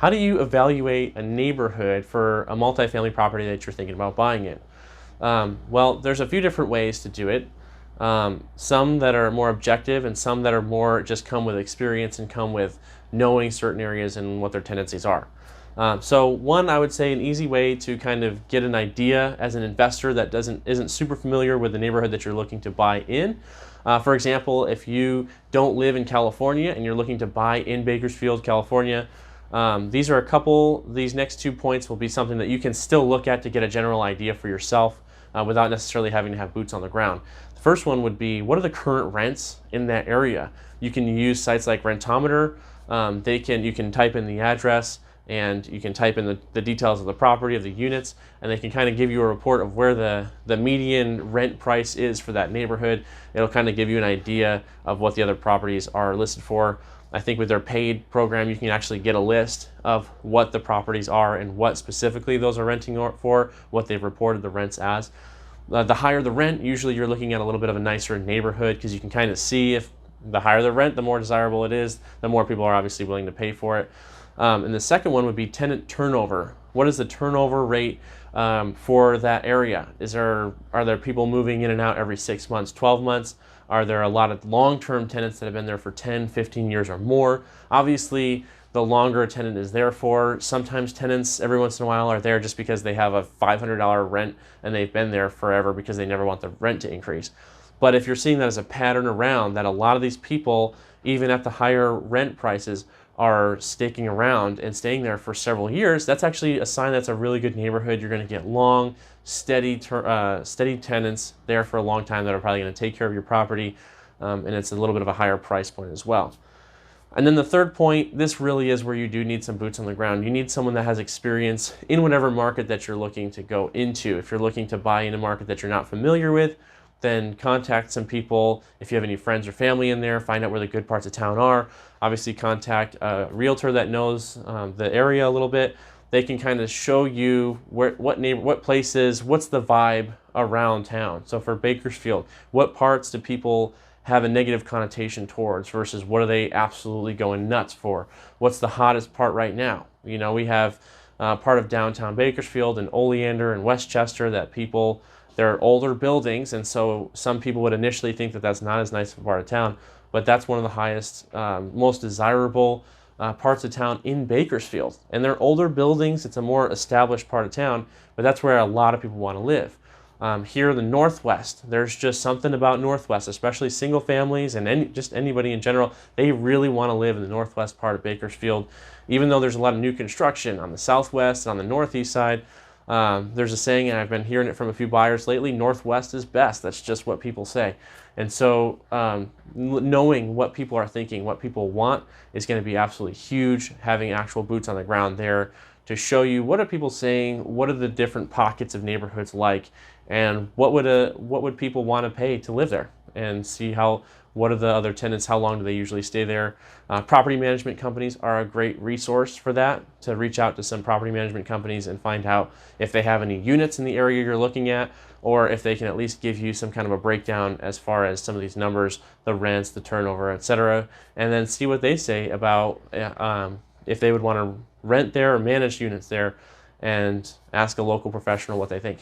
how do you evaluate a neighborhood for a multifamily property that you're thinking about buying it? Well, there's a few different ways to do it. Some that are more objective and some that are more just come with experience and come with knowing certain areas and what their tendencies are. So one, I would say an easy way to kind of get an idea as an investor that isn't super familiar with the neighborhood that you're looking to buy in. For example, if you don't live in California and you're looking to buy in Bakersfield, California, these next 2 points will be something that you can still look at to get a general idea for yourself without necessarily having to have boots on the ground. The first one would be, what are the current rents in that area? You can use sites like Rentometer. You can type in the address and you can type in the details of the property, of the units, and they can kind of give you a report of where the median rent price is for that neighborhood. It'll kind of give you an idea of what the other properties are listed for. I think with their paid program, you can actually get a list of what the properties are and what specifically those are renting for, what they've reported the rents as. The higher the rent, usually you're looking at a little bit of a nicer neighborhood because you can kind of see if the higher the rent, the more desirable it is, the more people are obviously willing to pay for it. And the second one would be tenant turnover. What is the turnover rate for that area? Are there people moving in and out every 6 months, 12 months? Are there a lot of long-term tenants that have been there for 10, 15 years or more? Obviously, the longer a tenant is there for, sometimes tenants every once in a while are there just because they have a $500 rent and they've been there forever because they never want the rent to increase. But if you're seeing that as a pattern around, that a lot of these people, even at the higher rent prices, are sticking around and staying there for several years, that's actually a sign that's a really good neighborhood. You're going to get long, steady tenants there for a long time that are probably going to take care of your property, and it's a little bit of a higher price point as well. And then the third point, this really is where you do need some boots on the ground. You need someone that has experience in whatever market that you're looking to go into. If you're looking to buy in a market that you're not familiar with, then contact some people. If you have any friends or family in there, find out where the good parts of town are. Obviously contact a realtor that knows the area a little bit. They can kind of show you what places, what's the vibe around town. So for Bakersfield, what parts do people have a negative connotation towards versus what are they absolutely going nuts for? What's the hottest part right now? You know, we have part of downtown Bakersfield and Oleander and Westchester that they're older buildings, and so some people would initially think that that's not as nice of a part of town, but that's one of the highest, most desirable parts of town in Bakersfield. And they're older buildings, it's a more established part of town, but that's where a lot of people want to live. Here in the Northwest, there's just something about Northwest, especially single families and just anybody in general, they really want to live in the Northwest part of Bakersfield. Even though there's a lot of new construction on the Southwest and on the Northeast side, there's a saying, and I've been hearing it from a few buyers lately, Northwest is best. That's just what people say. And so knowing what people are thinking, what people want is going to be absolutely huge, having actual boots on the ground there to show you what are people saying, what are the different pockets of neighborhoods like, and what would people want to pay to live there, and see what are the other tenants, how long do they usually stay there. Property management companies are a great resource for that, to reach out to some property management companies and find out if they have any units in the area you're looking at, or if they can at least give you some kind of a breakdown as far as some of these numbers, the rents, the turnover, etc., and then see what they say about if they would want to rent there or manage units there, and ask a local professional what they think.